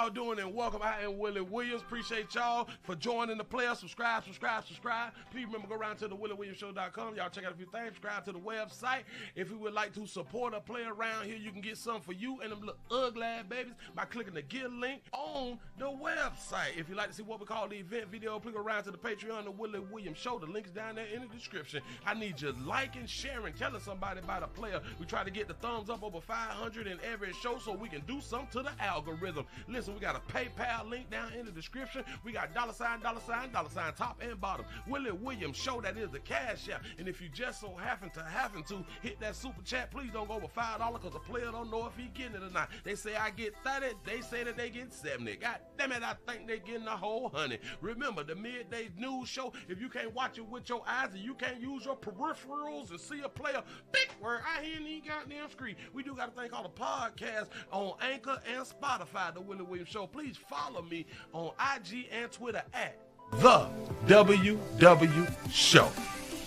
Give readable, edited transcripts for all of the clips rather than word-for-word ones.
y'all doing? And welcome. I am Willie Williams. Appreciate y'all for joining the player. Subscribe. Please remember, go around to the WillieWilliamsShow.com. Y'all check out a few things. Subscribe to the website. If you would like to support a player around here, you can get something for you and them little ugly ass babies by clicking the Get link on the website. If you'd like to see what we call the event video, please go around to the Patreon, the Willie Williams Show. The link's down there in the description. I need you liking, sharing, telling somebody about a player. We try to get the thumbs up over 500 in every show so we can do something to the algorithm. Listen, we got a PayPal link down in the description. We got $, top and bottom. Willie Williams Show, that is the cash app. And if you just so happen to hit that super chat, please don't go over $5 because the player don't know if he getting it or not. They say I get 30, they say that they get 70. God damn it, I think they getting the whole 100. Remember, the midday news show, if you can't watch it with your eyes and you can't use your peripherals and see a player, big word, I hear any goddamn screen. We do got a thing called a podcast on Anchor and Spotify, the Willie Williams Show. Please follow me on IG and Twitter at The WW Show.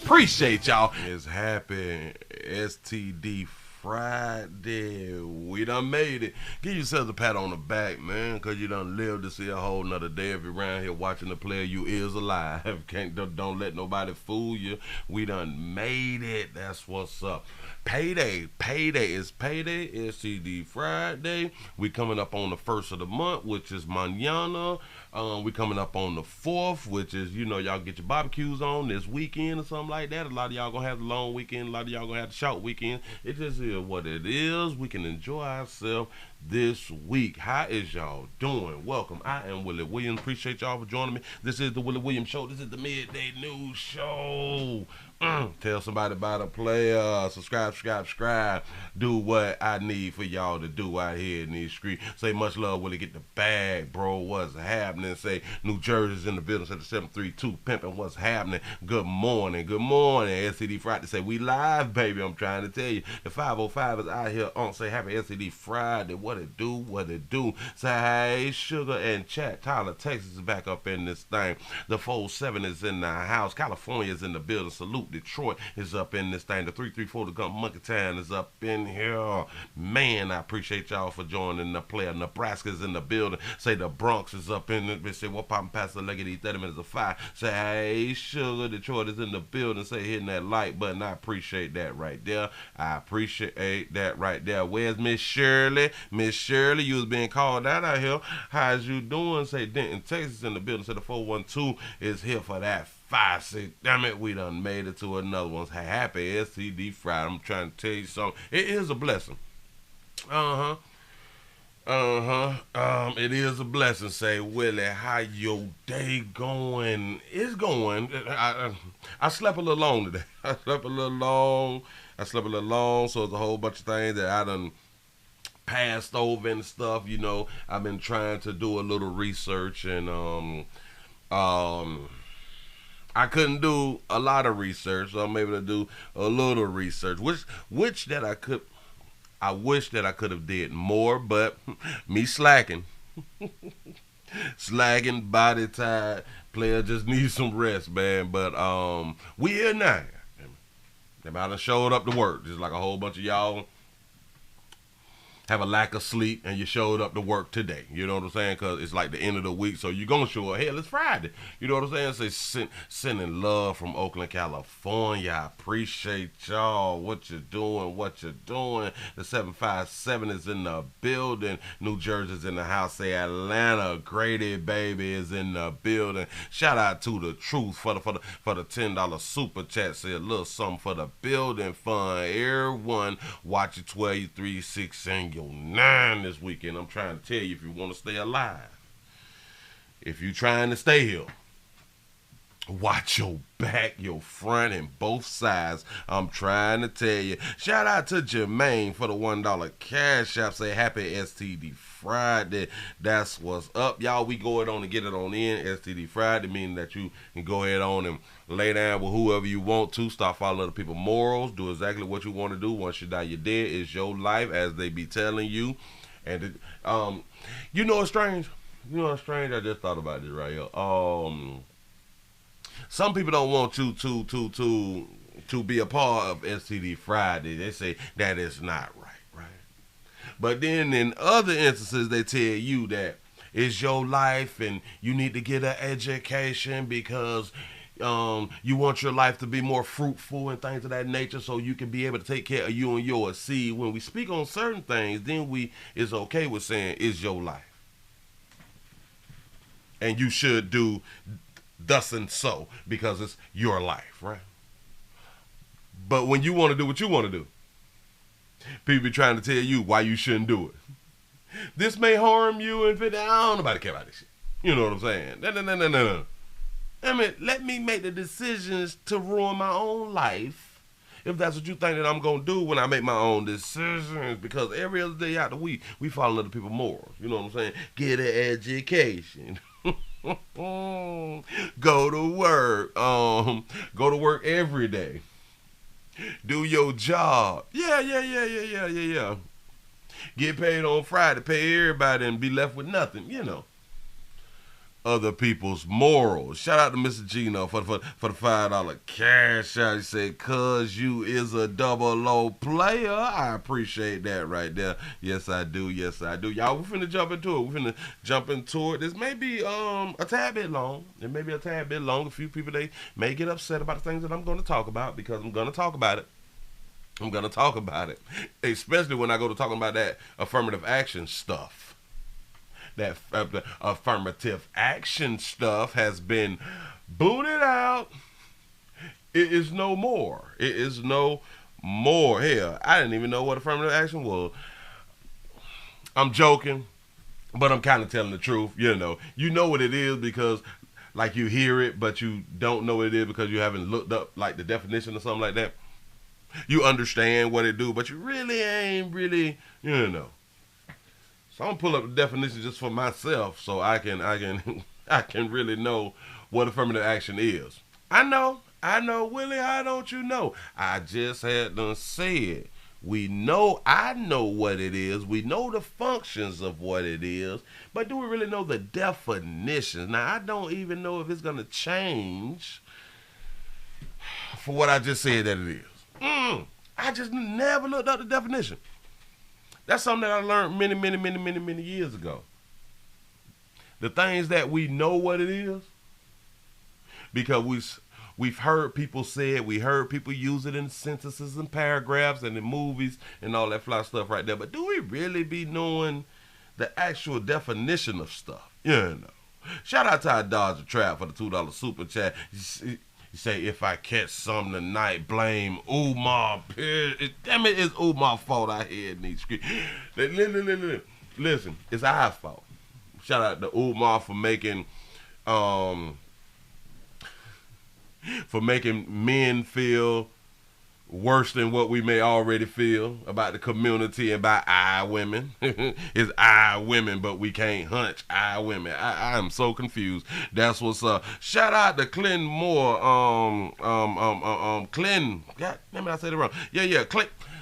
Appreciate y'all. It's happy STD Friday. We done made it. Give yourselves a pat on the back, man, because you done lived to see a whole nother day. If you're around here watching the player, you is alive. Don't let nobody fool you. We done made it. That's what's up. Payday is payday. STD Friday. We coming up on the 1st of the month, which is mañana. We coming up on the 4th, which is, you know, y'all get your barbecues on this weekend or something like that. A lot of y'all gonna have the long weekend. A lot of y'all gonna have the short weekend. It just is what it is. We can enjoy ourselves this week. How is y'all doing? Welcome. I am Willie Williams. Appreciate y'all for joining me. This is the Willie Williams Show. This is the midday news show. Tell somebody about a player. Subscribe. Do what I need for y'all to do out here in these streets. Say much love, Willie. Get the bag, bro. What's happening? Say New Jersey's in the building. Say the 732 pimping. What's happening? Good morning. STD Friday. Say we live, baby. I'm trying to tell you. The 505 is out here on. Say happy STD Friday. What it do? Say hey, Sugar and Chat. Tyler, Texas is back up in this thing. The 47 is in the house. California is in the building. Salute. Detroit is up in this thing. The 334 to Gump Monkey Town is up in here. Man, I appreciate y'all for joining the player. Nebraska's in the building. Say the Bronx is up in it. Say what poppin' past the leg of these 30 minutes of fire. Say hey, Sugar. Detroit is in the building. Say hitting that like button. I appreciate that right there. Where's Miss Shirley? Miss Shirley, you was being called out here. How's you doing? Say Denton, Texas in the building. Say the 412 is here for that 5-6. Damn it, we done made it to another one. Happy STD Friday. I'm trying to tell you something. It is a blessing. It is a blessing. Say, Willie, how your day going? It's going. I slept a little long today. I slept a little long, so it's a whole bunch of things that I done passed over and stuff. You know, I've been trying to do a little research and I couldn't do a lot of research, so I'm able to do a little research, which that I could. I wish that I could have did more, but me slacking, body tired, player just needs some rest, man. But we here now. I done showed up to work, just like a whole bunch of y'all have a lack of sleep and you showed up to work today. You know what I'm saying? Because it's like the end of the week, so you're going to show up. Hell, it's Friday. You know what I'm saying? Say sending love from Oakland, California. I appreciate y'all. What you're doing. The 757 is in the building. New Jersey's in the house. Say Atlanta, Grady, baby, is in the building. Shout out to the Truth for the $10 super chat. Say a little something for the building fund. Everyone watch it 12, 3, 6, and your 9 this weekend. I'm trying to tell you, if you want to stay alive, if you trying to stay here, watch your back, your front, and both sides. I'm trying to tell you. Shout out to Jermaine for the $1 cash app. Say happy STD Friday. That's what's up, y'all. We go ahead on and get it on in. STD Friday, meaning that you can go ahead on and lay down with whoever you want to. Start following other people's morals. Do exactly what you want to do. Once you die, you're dead. It's your life, as they be telling you. And you know what's strange? I just thought about this right here. Some people don't want you to be a part of STD Friday. They say that is not right? But then in other instances, they tell you that it's your life and you need to get an education because you want your life to be more fruitful and things of that nature so you can be able to take care of you and yours. See, when we speak on certain things, then it's okay with saying it's your life. And you should do thus and so because it's your life, right? But when you want to do what you want to do, people be trying to tell you why you shouldn't do it. This may harm you and I don't nobody care about this shit. You know what I'm saying? No. I mean, let me make the decisions to ruin my own life if that's what you think that I'm going to do when I make my own decisions. Because every other day out the week, we follow other people's morals. You know what I'm saying? Get an education. Go to work. Go to work every day. Do your job. Yeah. Get paid on Friday. Pay everybody and be left with nothing, you know. Other people's morals. Shout out to Mr. Gino for the $5 cash out. He said, cuz you is a 00 player. I appreciate that right there. Yes, I do. Y'all, we finna jump into it. This may be a tad bit long. It may be a tad bit long. A few people, they may get upset about the things that I'm going to talk about because I'm going to talk about it. Especially when I go to talking about that affirmative action stuff. That the affirmative action stuff has been booted out. It is no more. Hell, I didn't even know what affirmative action was. I'm joking, but I'm kind of telling the truth. You know what it is because like you hear it, but you don't know what it is because you haven't looked up like the definition or something like that. You understand what it do, but you really ain't really, So I'm gonna pull up the definition just for myself so I can really know what affirmative action is. I know, Willie, how don't you know? I just had done said I know what it is. We know the functions of what it is, but do we really know the definitions? Now I don't even know if it's gonna change for what I just said that it is. I just never looked up the definition. That's something that I learned many years ago. The things that we know what it is, because we've heard people say it, we heard people use it in sentences and paragraphs and in movies and all that fly stuff right there. But do we really be knowing the actual definition of stuff? Shout out to our Dodger Trap for the $2 super chat. You say, if I catch some tonight, blame Umar. Damn it, it's Umar's fault I hear in these streets. Listen, it's our fault. Shout out to Umar for making men feel worse than what we may already feel about the community and about our women. It's our women, but we can't hunch our women. I am so confused. That's what's up. Shout out to Clinton Moore. Clinton. God damn it, I said it wrong. Yeah.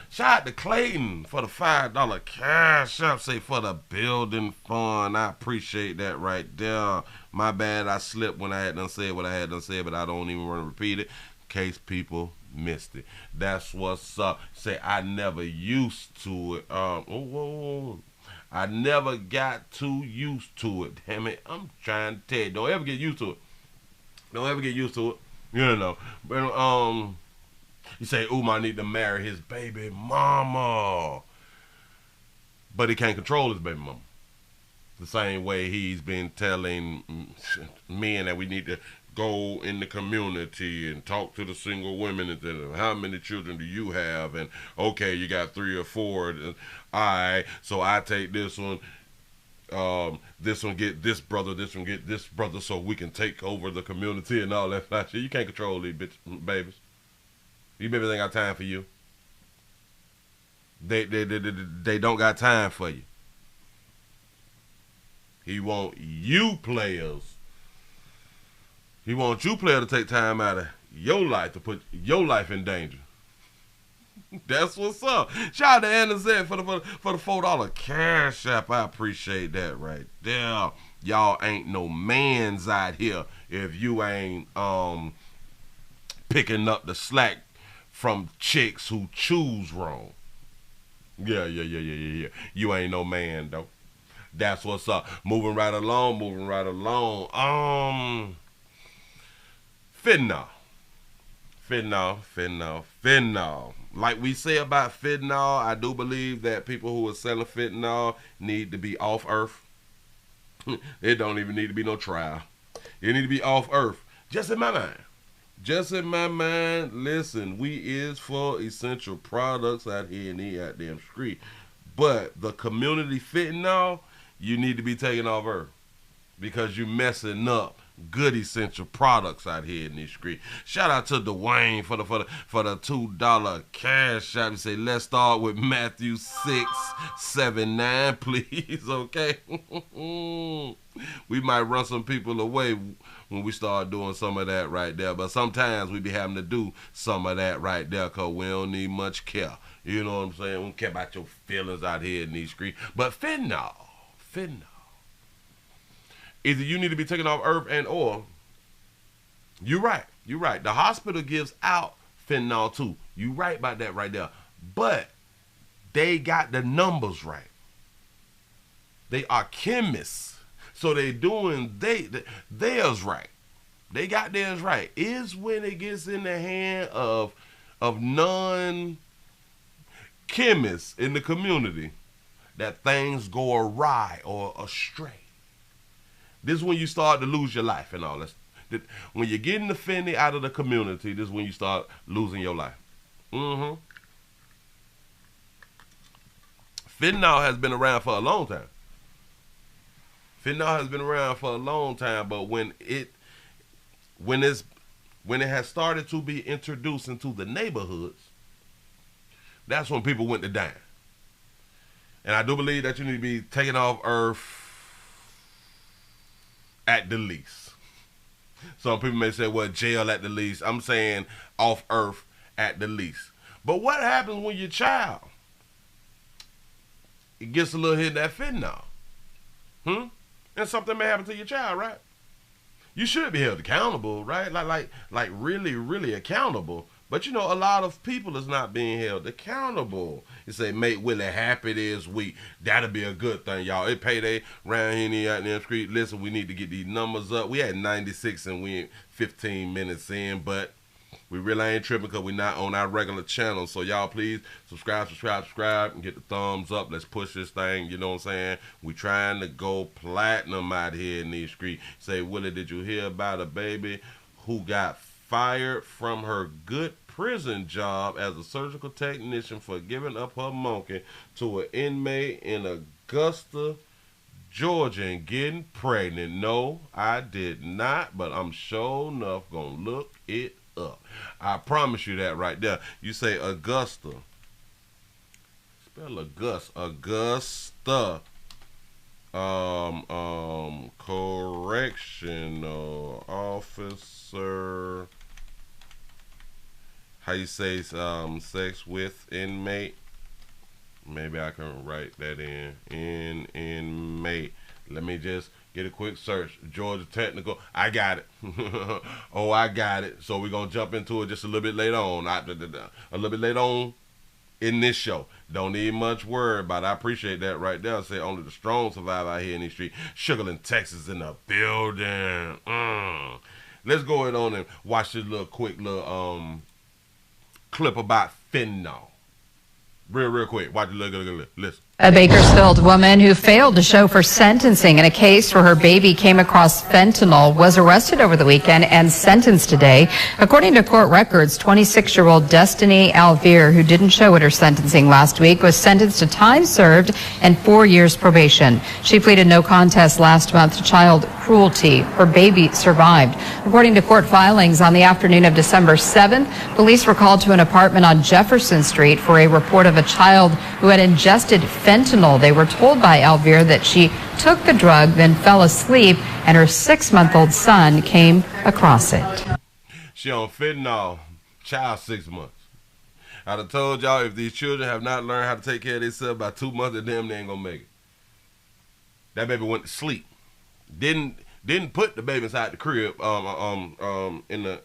Shout out to Clayton for the $5 cash up. Say for the building fund. I appreciate that right there. My bad, I slipped when I had done said what I had done said, but I don't even want to repeat it in case people missed it. That's what's up. Say I never used to it. I never got too used to it. Damn it, I'm trying to tell you, don't ever get used to it. But you say Umar need to marry his baby mama, but he can't control his baby mama. The same way he's been telling men that we need to go in the community and talk to the single women and tell them, how many children do you have? And okay, you got 3 or 4. All right, so I take this one. This one get this brother. This one get this brother, so we can take over the community and all that shit. You can't control these babies. These babies ain't got time for you. They don't got time for you. He want you players. He wants you player to take time out of your life to put your life in danger. That's what's up. Shout out to Anna Z for the $4 cash app. I appreciate that right there. Y'all ain't no mans out here if you ain't picking up the slack from chicks who choose wrong. Yeah. You ain't no man though. That's what's up. Moving right along. Fentanyl. Like we say about fentanyl, I do believe that people who are selling fentanyl need to be off earth. It don't even need to be no trial. It need to be off earth. Just in my mind. Listen, we is for essential products out here in the goddamn street. But the community fentanyl, you need to be taken off earth. Because you messing up good essential products out here in the street. Shout out to Dwayne for the $2 cash out. We say let's start with Matthew 6:7-9, please. Okay. We might run some people away when we start doing some of that right there. But sometimes we be having to do some of that right there because we don't need much care. You know what I'm saying? We don't care about your feelings out here in these streets. But fentanyl. Either you need to be taken off earth and or you're right. The hospital gives out fentanyl too. You right about that right there. But they got the numbers right. They are chemists. So they doing theirs right. They got theirs right. Is when it gets in the hand of non-chemists in the community that things go awry or astray. This is when you start to lose your life and all that. When you're getting the fentanyl out of the community, this is when you start losing your life. Fentanyl has been around for a long time. But when it has started to be introduced into the neighborhoods, that's when people went to dying. And I do believe that you need to be taken off earth at the least. Some people may say, well, jail at the least. I'm saying off earth at the least. But what happens when your child, it gets a little hit of that fentanyl? And something may happen to your child, right? You should be held accountable, right? Like really, really accountable. But you know, a lot of people is not being held accountable. You say, make Willie happy this week. That'll be a good thing, y'all. It payday around here out in the street. Listen, we need to get these numbers up. We had 96 and we 15 minutes in, but we really ain't tripping because we're not on our regular channel. So y'all please subscribe, and get the thumbs up. Let's push this thing, you know what I'm saying? We trying to go platinum out here in these streets. Say, Willie, did you hear about a baby who got fired from her good prison job as a surgical technician for giving up her monkey to an inmate in Augusta, Georgia, and getting pregnant? No, I did not, but I'm sure enough gonna look it up. I promise you that right there. You say Augusta. Spell Augusta. Correctional officer. How you say sex with inmate? Maybe I can write that in. Inmate. Let me just get a quick search. Georgia Technical. I got it. Oh, I got it. So we're going to jump into it just a little bit later on. A little bit later on in this show. Don't need much word, but I appreciate that right there. I say only the strong survive out here in these streets. Sugarland, Texas in the building. Let's go ahead on and watch this quick little clip about fentanyl. Real quick. Watch it. Listen. A Bakersfield woman who failed to show for sentencing in a case where her baby came across fentanyl was arrested over the weekend and sentenced today. According to court records, 26-year-old Destiny Alvear, who didn't show at her sentencing last week, was sentenced to time served and 4 years probation. She pleaded no contest last month to child cruelty. Her baby survived. According to court filings, on the afternoon of December 7th, police were called to an apartment on Jefferson Street for a report of a child who had ingested fentanyl. They were told by Alvear that she took the drug, then fell asleep, and her 6-month-old son came across it. She on fentanyl, child 6 months. I'd have told y'all if these children have not learned how to take care of themselves by 2 months, they ain't gonna make it. That baby went to sleep. Didn't put the baby inside the crib in the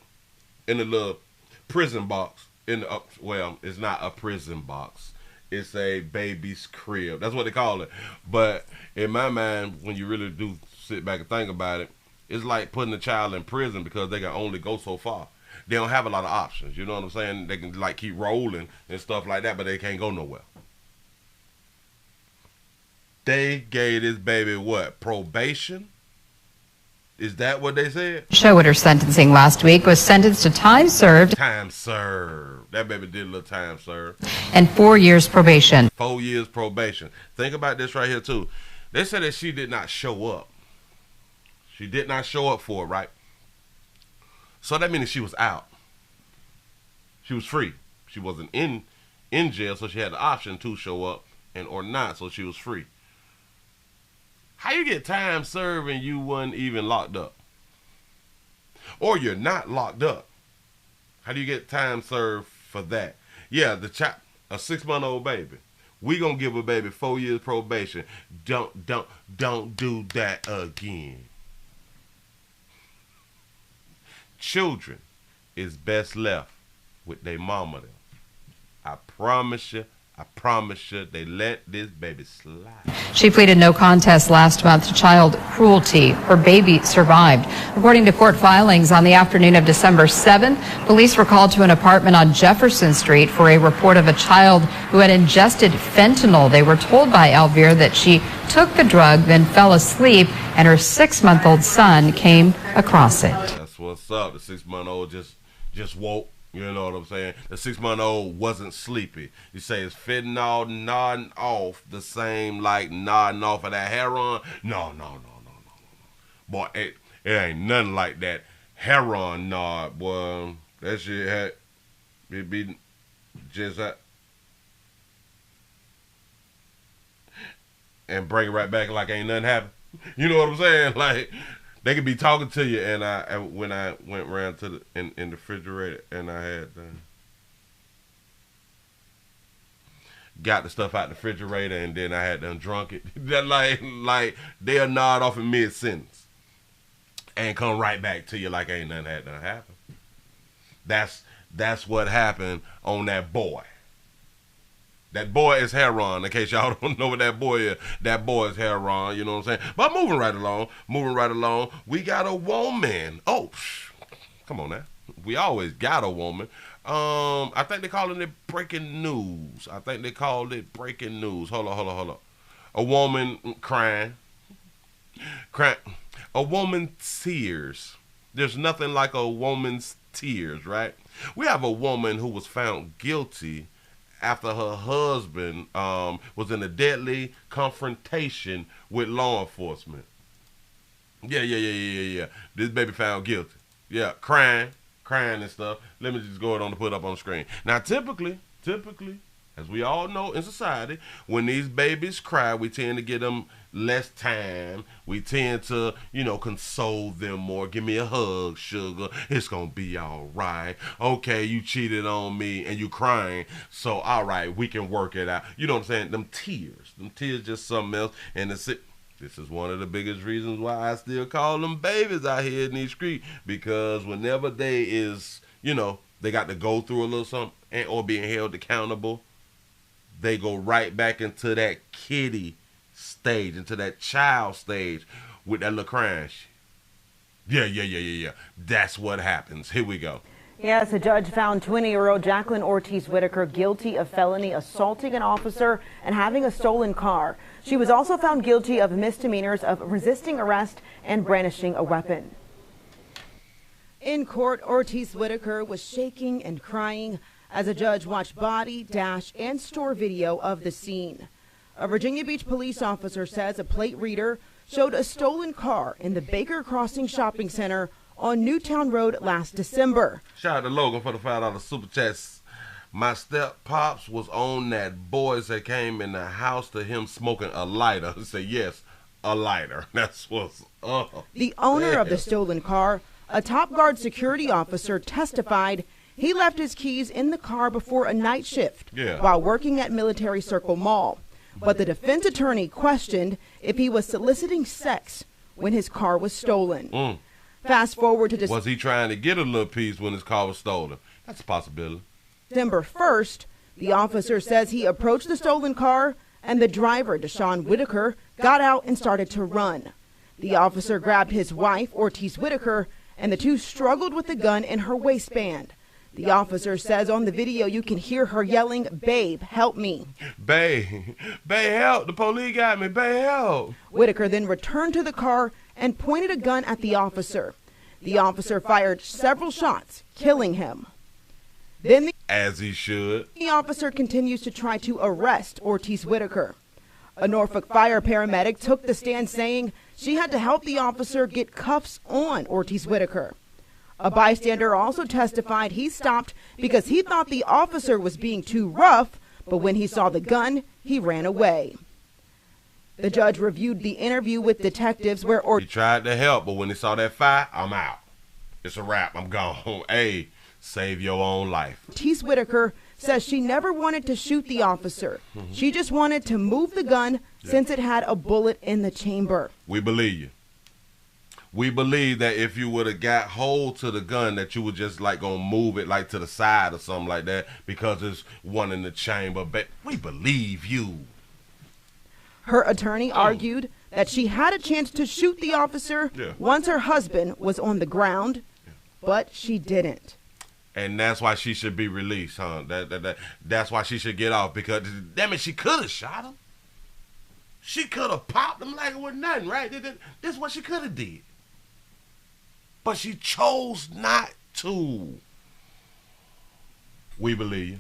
little prison box. Well, it's not a prison box. it's a baby's crib. That's what they call it. But in my mind, when you really do sit back and think about it, it's like putting a child in prison because they can only go so far. They don't have a lot of options. You know what I'm saying? They can like keep rolling and stuff like that, but they can't go nowhere. They gave this baby what? Probation? Is that what they said? Show at her sentencing last week was sentenced to time served. Time served. That baby did a little time served. And 4 years probation. 4 years probation. Think about this right here too. They said that she did not show up. She did not show up for it, right? So that means she was out. She was free. She wasn't in jail, so she had the option to show up and or not, so she was free. How you get time served and you wasn't even locked up? Or you're not locked up. How do you get time served for that? Yeah, a 6-month-old baby. We gonna give a baby 4 years probation. Don't do that again. Children is best left with their mama them. I promise you, they let this baby slide. She pleaded no contest last month to child cruelty. Her baby survived. According to court filings, on the afternoon of December 7th, police were called to an apartment on Jefferson Street for a report of a child who had ingested fentanyl. They were told by Elvira that she took the drug, then fell asleep, and her 6-month-old son came across it. That's what's up. The 6-month-old just woke. You know what I'm saying? The 6-month-old wasn't sleepy. You say it's fentanyl nodding off the same like nodding off of that heroin? No. Boy, it ain't nothing like that heroin nod, boy. That shit had it be just that. And bring it right back like ain't nothing happened. You know what I'm saying? Like, they could be talking to you, and when I went around to in the refrigerator, and I had got the stuff out the refrigerator, and then I had done drunk it. That like they'll nod off in mid sentence, and come right back to you like ain't nothing had done happen. That's what happened on that boy. That boy is heroin, in case y'all don't know what that boy is. That boy is heroin, you know what I'm saying? But moving right along, we got a woman. Oh, come on now. We always got a woman. I think they're calling it breaking news. Hold on. A woman crying. A woman's tears. There's nothing like a woman's tears, right? We have a woman who was found guilty after her husband was in a deadly confrontation with law enforcement. Yeah. This baby found guilty. Yeah, crying and stuff. Let me just go ahead on to put it up on the screen. Now, typically, as we all know in society, when these babies cry, we tend to give them less time. We tend to, console them more. Give me a hug, sugar. It's going to be all right. Okay, you cheated on me and you crying. So, all right, we can work it out. You know what I'm saying? Them tears just something else. And this is one of the biggest reasons why I still call them babies out here in these streets. Because whenever they is, they got to go through a little something or being held accountable, they go right back into that kiddie stage, into that child stage with that little crying. Yeah. That's what happens. Here we go. Yes, a judge found 20-year-old Jacqueline Ortiz Whitaker guilty of felony assaulting an officer and having a stolen car. She was also found guilty of misdemeanors of resisting arrest and brandishing a weapon. In court, Ortiz Whitaker was shaking and crying as a judge watched body, dash, and store video of the scene. A Virginia Beach police officer says a plate reader showed a stolen car in the Baker Crossing Shopping Center on Newtown Road last December. Shout out to Logan for the $5 super chats. My step pops was on that boys that came in the house to him smoking a lighter. Say yes, a lighter. That's what's up. The owner of the stolen car, a Top Guard security officer, testified he left his keys in the car before a night shift while working at Military Circle Mall. But the defense attorney questioned if he was soliciting sex when his car was stolen. Fast forward to was he trying to get a little piece when his car was stolen? That's a possibility. December 1st, The officer says he approached the stolen car and the driver, Deshaun Whitaker, got out and started to run. The officer grabbed his wife, Ortiz Whitaker, and the two struggled with the gun in her waistband. The officer says on the video you can hear her yelling, "Babe, help me." Babe, help. The police got me. Babe, help. Whitaker then returned to the car and pointed a gun at the officer. The officer fired several shots, killing him. Then as he should. The officer continues to try to arrest Ortiz Whitaker. A Norfolk fire paramedic took the stand saying she had to help the officer get cuffs on Ortiz Whitaker. A bystander also testified he stopped because he thought the officer was being too rough, but when he saw the gun, he ran away. The judge reviewed the interview with detectives where He tried to help, but when he saw that fire, I'm out. It's a wrap. I'm gone. Hey, save your own life. Ortiz Whitaker says she never wanted to shoot the officer. She just wanted to move the gun since it had a bullet in the chamber. We believe you. We believe that if you would have got hold to the gun, that you would just like gonna move it like to the side or something like that because there's one in the chamber. But we believe you. Her attorney argued that she had a chance to shoot the officer once her husband was on the ground, but she didn't. And that's why she should be released, huh? That's why she should get off, because damn it, she could have shot him. She could have popped him like it was nothing, right? This is what she could have did. But she chose not to. We believe you.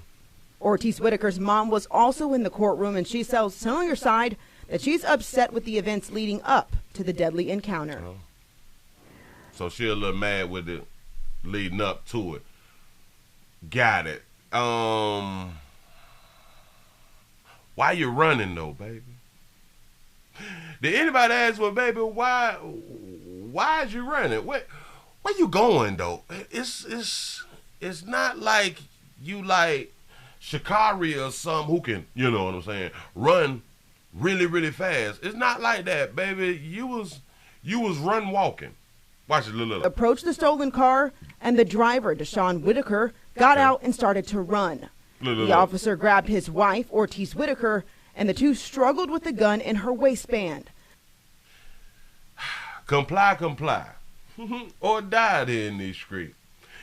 Ortiz Whitaker's mom was also in the courtroom, and she tells her side that she's upset with the events leading up to the deadly encounter. So she's a little mad with it leading up to it. Got it. Why you running though, baby? Did anybody ask, well, baby, why is you running? Where you going though? It's not like you like Shikari or some who can, you know what I'm saying, run really, really fast. It's not like that, baby. You was run walking. Watch it, little. Approached the stolen car, and the driver, Deshaun Whitaker, got out and started to run. The officer grabbed his wife, Ortiz Whitaker, and the two struggled with the gun in her waistband. Comply, or die there in these streets.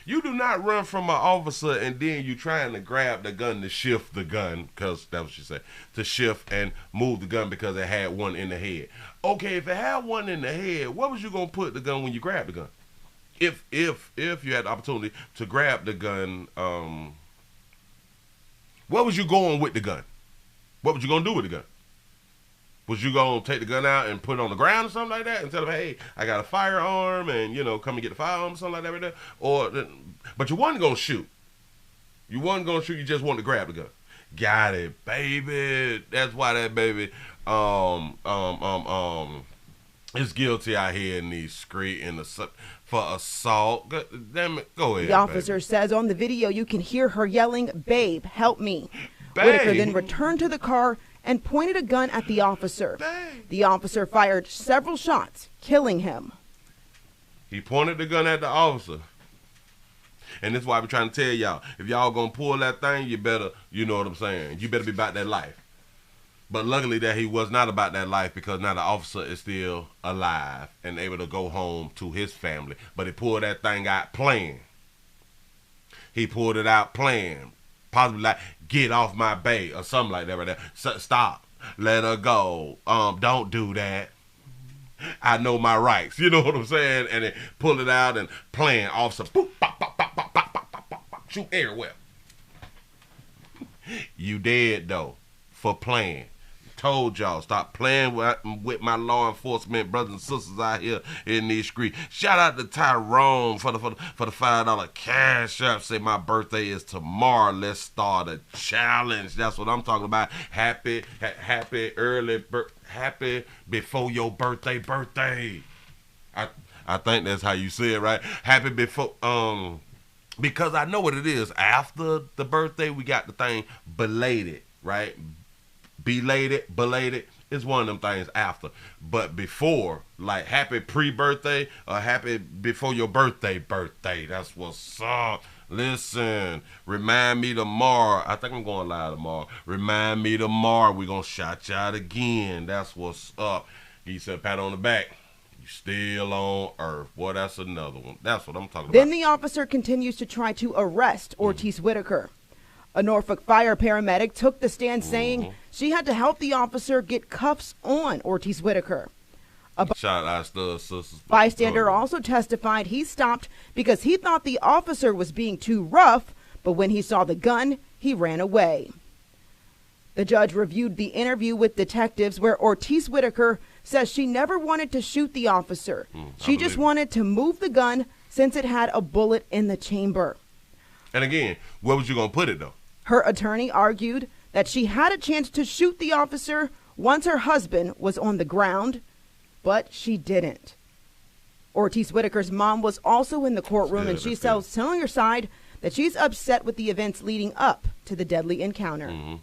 You do not run from an officer and then you trying to grab the gun to shift the gun, because that's what she said, to shift and move the gun because it had one in the head. Okay, if it had one in the head, what was you gonna put the gun when you grabbed the gun? If you had the opportunity to grab the gun, what was you going with the gun? What was you gonna do with the gun? Was you gonna take the gun out and put it on the ground or something like that and tell them, hey, I got a firearm and, you know, come and get the firearm or something like that right there? But you wasn't gonna shoot. You wasn't gonna shoot, you just wanted to grab the gun. Got it, baby. That's why that baby is guilty out here in these streets for assault. Damn it, go ahead. The officer says on the video you can hear her yelling, "Babe, help me." Babe. Whitaker then returned to the car and pointed a gun at the officer. Babe. The officer fired several shots, killing him. He pointed the gun at the officer. And this is why I'm trying to tell y'all, if y'all gonna pull that thing, you better, you know what I'm saying, you better be about that life. But luckily that he was not about that life, because now the officer is still alive and able to go home to his family. But he pulled that thing out playing. He pulled it out playing. Possibly like, get off my bae or something like that right there. Stop. Let her go. Don't do that. I know my rights. You know what I'm saying? And then pull it out and playing officer. Boop, bop, bop, bop, bop, bop, bop, bop, bop, shoot everywhere. You dead though for playing. Told y'all, stop playing with my law enforcement brothers and sisters out here in these streets. Shout out to Tyrone for the $5 cash up. Say my birthday is tomorrow. Let's start a challenge. That's what I'm talking about. Happy before your birthday. I think that's how you say it, right? Happy before because I know what it is. After the birthday, we got the thing belated, right? Belated is one of them things after. But before, like happy pre-birthday or happy before your birthday. That's what's up. Listen, remind me tomorrow. I think I'm going live tomorrow. Remind me tomorrow. We're going to shout you out again. That's what's up. He said, pat on the back. You still on earth. Boy, that's another one. That's what I'm talking about. Then the officer continues to try to arrest Ortiz Whitaker. A Norfolk fire paramedic took the stand saying she had to help the officer get cuffs on Ortiz Whitaker. Shout out to sisters. Bystander also testified he stopped because he thought the officer was being too rough, but when he saw the gun, he ran away. The judge reviewed the interview with detectives where Ortiz Whitaker says she never wanted to shoot the officer. She just wanted to move the gun since it had a bullet in the chamber. And again, where was you going to put it, though? Her attorney argued that she had a chance to shoot the officer once her husband was on the ground, but she didn't. Ortiz Whitaker's mom was also in the courtroom, and she tells telling her side that she's upset with the events leading up to the deadly encounter.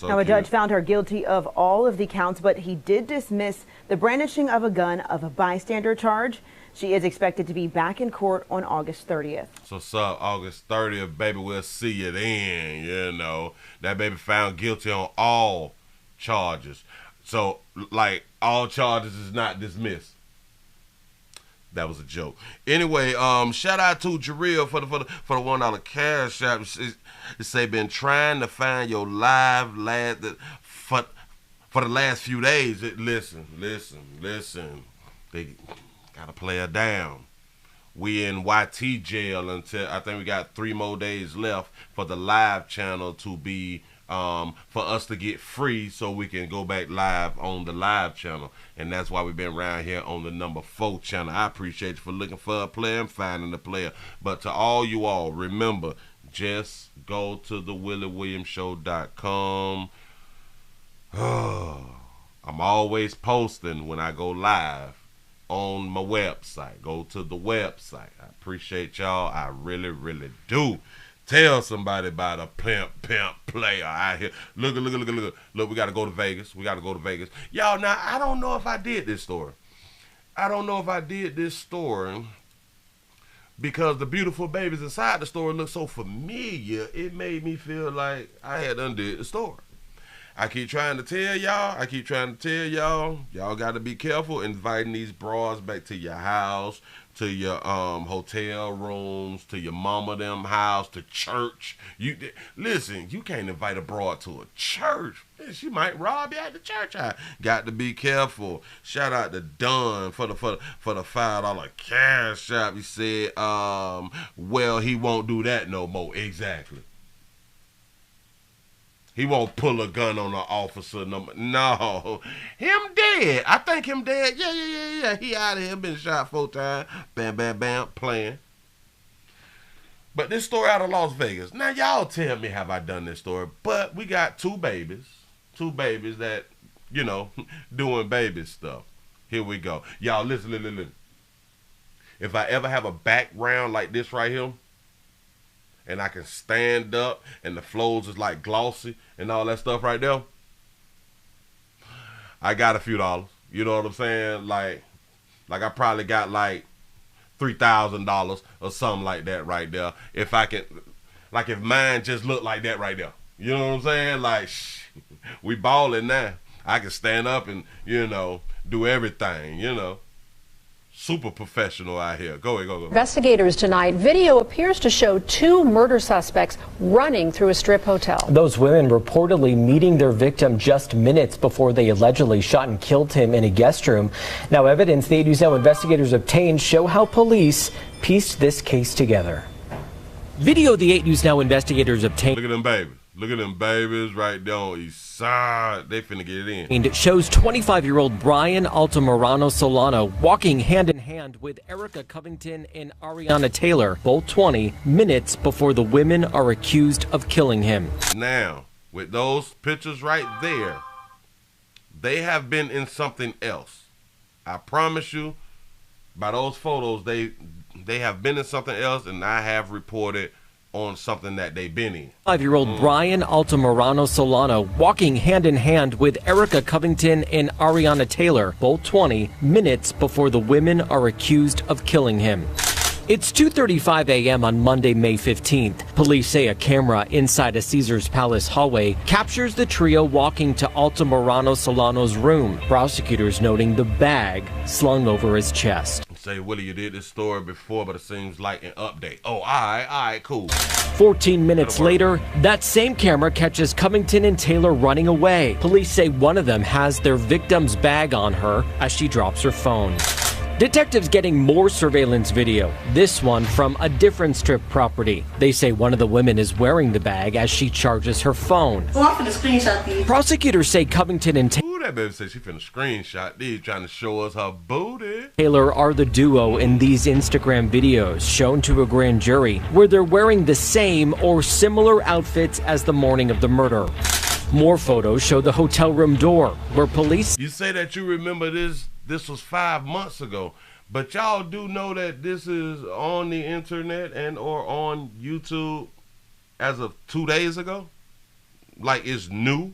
Now, a judge found her guilty of all of the counts, but he did dismiss the brandishing of a gun of a bystander charge. She is expected to be back in court on August 30th. So, August 30th, baby, we'll see you then, you know. That baby found guilty on all charges. So, like, all charges is not dismissed. That was a joke. Anyway, shout out to Jarrell for the $1 cash app. It say been trying to find your live lad for the last few days. Listen. They gotta play her down. We in YT jail until I think we got 3 more days left for the live channel to be for us to get free so we can go back live on the live channel. And that's why we've been around here on the number 4 channel. I appreciate you for looking for a player and finding a player. But to all you all, remember, just go to the WillieWilliamsShow.com. I'm always posting when I go live on my website. Go to the website. I appreciate y'all. I really, really do. Tell somebody about a pimp player out here. Look, we got to go to Vegas. Y'all, now, I don't know if I did this story. Because the beautiful babies inside the story look so familiar, it made me feel like I had undid the story. I keep trying to tell y'all, y'all got to be careful inviting these bras back to your house, to your hotel rooms, to your mama them house, to church. Listen, you can't invite a broad to a church. She might rob you at the church. I got to be careful. Shout out to Dunn for the $5 cash app. He said, well, he won't do that no more. Exactly. He won't pull a gun on an officer. No. Him dead. I think him dead. Yeah. He out of here. Been shot 4 times. Bam, playing. But this story out of Las Vegas. Now, y'all tell me, have I done this story? But we got 2 babies. 2 babies that, you know, doing baby stuff. Here we go. Y'all, listen. If I ever have a background like this right here, and I can stand up, and the flows is like glossy and all that stuff right there, I got a few dollars. You know what I'm saying? Like I probably got like $3,000 or something like that right there. If I can, like if mine just looked like that right there. You know what I'm saying? Like, we balling now. I can stand up and, you know, do everything, you know. Super professional out here. Go. Investigators tonight, video appears to show 2 murder suspects running through a strip hotel. Those women reportedly meeting their victim just minutes before they allegedly shot and killed him in a guest room. Now, evidence the 8 News Now investigators obtained show how police pieced this case together. Video the 8 News Now investigators obtained. Look at them babies. Look at them babies right there on the east side. They finna get it in. And it shows 25-year-old Brian Altamirano Solano walking hand in hand with Erica Covington and Ariana Taylor, both 20 minutes before the women are accused of killing him. Now, with those pictures right there, they have been in something else. I promise you, by those photos, they have been in something else, and I have reported on something that they've been in. 5-year-old Brian Altamirano Solano walking hand in hand with Erica Covington and Ariana Taylor, both 20 minutes before the women are accused of killing him. It's 2:35 a.m. on Monday, May 15th. Police say a camera inside a Caesars Palace hallway captures the trio walking to Altamirano Solano's room. Prosecutors noting the bag slung over his chest. Say, Willie, you did this story before, but it seems like an update. Oh, all right, cool. 14 minutes later, that same camera catches Covington and Taylor running away. Police say one of them has their victim's bag on her as she drops her phone. Detectives getting more surveillance video, this one from a different strip property. They say one of the women is wearing the bag as she charges her phone. Go off for the screenshot these. Prosecutors say Covington and Ooh, that baby said she finna screenshot these, trying to show us her booty. Taylor are the duo in these Instagram videos shown to a grand jury where they're wearing the same or similar outfits as the morning of the murder. More photos show the hotel room door where police... You say that you remember this was 5 months ago, but y'all do know that this is on the internet and or on YouTube as of 2 days ago? Like it's new?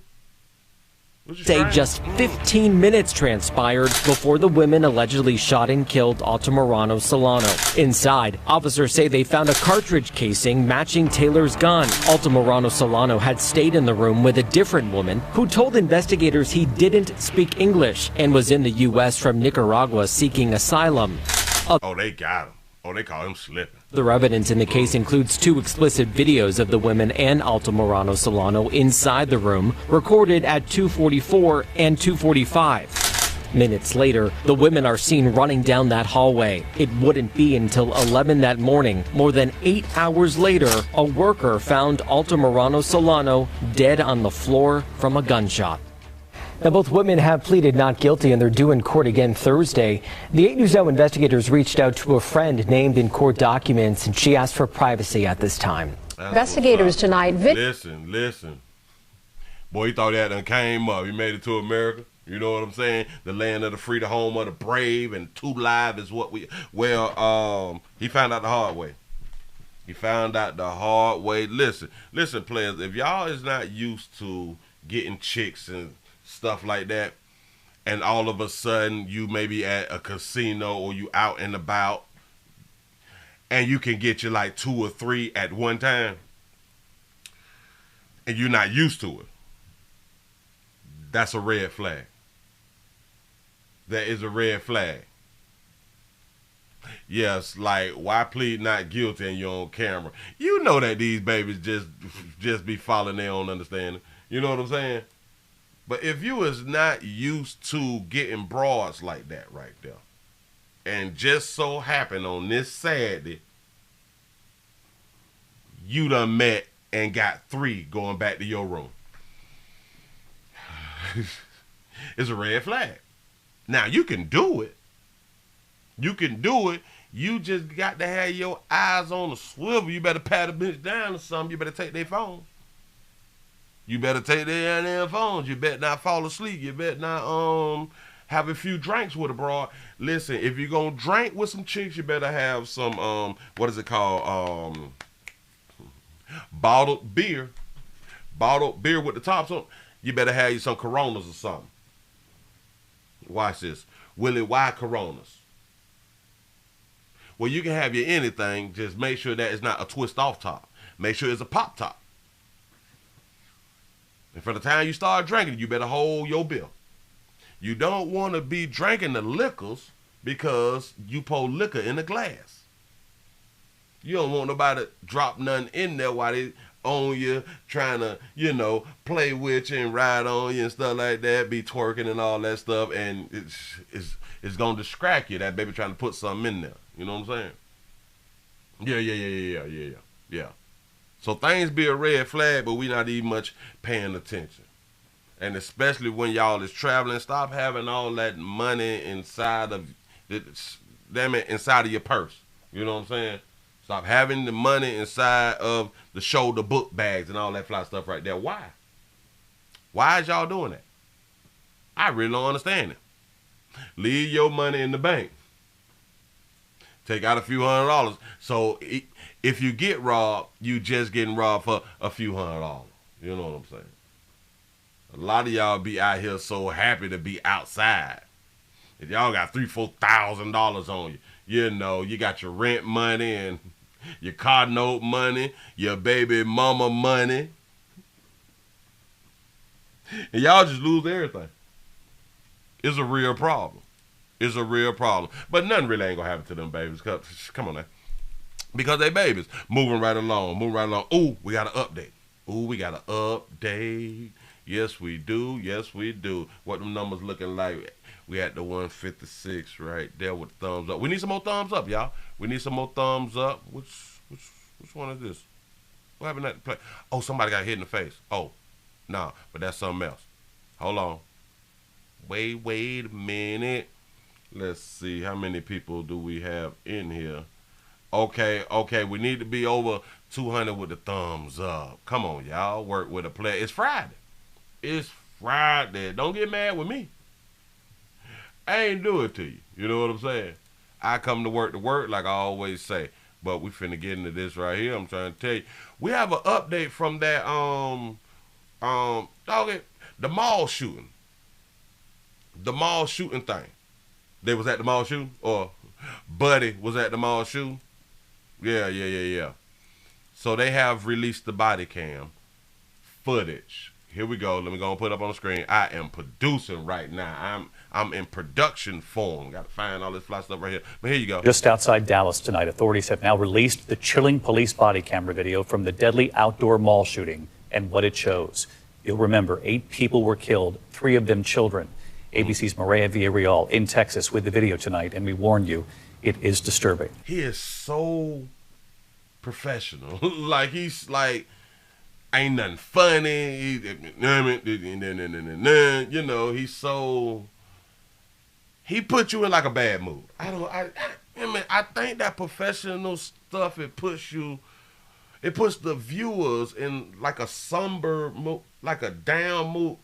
Say just 15 minutes transpired before the women allegedly shot and killed Altamirano Solano. Inside, officers say they found a cartridge casing matching Taylor's gun. Altamirano Solano had stayed in the room with a different woman who told investigators he didn't speak English and was in the U.S. from Nicaragua seeking asylum. Oh, they got him. Oh, they call him slipping. Other evidence in the case includes 2 explicit videos of the women and Altamirano Solano inside the room, recorded at 2:44 and 2:45. Minutes later, the women are seen running down that hallway. It wouldn't be until 11 that morning, more than 8 hours later, a worker found Altamirano Solano dead on the floor from a gunshot. Now, both women have pleaded not guilty and they're due in court again Thursday. The 8 News Now investigators reached out to a friend named in court documents, and she asked for privacy at this time. Investigators tonight. Listen. Boy, he thought that done came up. He made it to America. You know what I'm saying? The land of the free, the home of the brave, and 2 Live is what we... Well, he found out the hard way. Listen, players, if y'all is not used to getting chicks and stuff like that, and all of a sudden you may be at a casino or you out and about and you can get you like 2 or 3 at one time and you're not used to it, that's a red flag. That is a red flag. Yes, like, why plead not guilty and you're on camera? You know that these babies just be following their own understanding. You know what I'm saying? But if you is not used to getting broads like that right there, and just so happen on this Saturday, you done met and got 3 going back to your room, it's a red flag. Now, you can do it. You just got to have your eyes on the swivel. You better pat a bitch down or something. You better take their phone. You better take their damn phones. You better not fall asleep. You better not have a few drinks with a broad. Listen, if you're gonna drink with some chicks, you better have some what is it called? Bottled beer. Bottled beer with the tops on. You better have you some Coronas or something. Watch this. Willie, why Coronas? Well, you can have your anything. Just make sure that it's not a twist off top. Make sure it's a pop top. And for the time you start drinking, you better hold your bill. You don't want to be drinking the liquors because you pour liquor in a glass. You don't want nobody to drop nothing in there while they on you, trying to, play with you and ride on you and stuff like that, be twerking and all that stuff, and it's going to distract you, that baby trying to put something in there. You know what I'm saying? Yeah. So things be a red flag, but we not even much paying attention. And especially when y'all is traveling, stop having all that money inside of inside of your purse. You know what I'm saying? Stop having the money inside of the shoulder book bags and all that fly stuff right there. Why? Why is y'all doing that? I really don't understand it. Leave your money in the bank. Take out a few $100s. So if you get robbed, you just getting robbed for a few $100s. You know what I'm saying? A lot of y'all be out here so happy to be outside. If y'all got $3,000-$4,000 on you, You know, you got your rent money and your car note money, your baby mama money. And y'all just lose everything. It's a real problem. It's a real problem. But nothing really ain't gonna happen to them babies. Come on now. Because they babies. Moving right along. Ooh, we got an update. Ooh, we got an update. Yes, we do. Yes, we do. What them numbers looking like? We at the 156 right there with thumbs up. We need some more thumbs up, y'all. We need some more thumbs up. Which one is this? What happened at the play? Oh, somebody got hit in the face. Oh, no, but that's something else. Hold on. Wait a minute. Let's see. How many people do we have in here? Okay. We need to be over 200 with the thumbs up. Come on, y'all. Work with a player. It's Friday. It's Friday. Don't get mad with me. I ain't do it to you. You know what I'm saying? I come to work like I always say. But we finna get into this right here. I'm trying to tell you. We have an update from that the mall shooting. The mall shooting thing. They was at the mall shooting? Or Buddy was at the mall shooting? Yeah. So they have released the body cam footage. Here we go. Let me go and put it up on the screen. I am producing right now. I'm in production form. Got to find all this fly stuff right here. But here you go. Just outside Dallas tonight, authorities have now released the chilling police body camera video from the deadly outdoor mall shooting and what it shows. You'll remember 8 people were killed, 3 of them children. ABC's Maria Villarreal in Texas with the video tonight, and we warn you, it is disturbing. He is so professional. He's like, ain't nothing funny. You know, he put you in like a bad mood. I think that professional stuff, it puts the viewers in like a somber mood, like a down mood,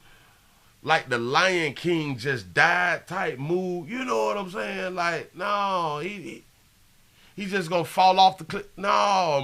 like the Lion King just died type mood. You know what I'm saying? Like, no, he just gonna fall off the cliff. No,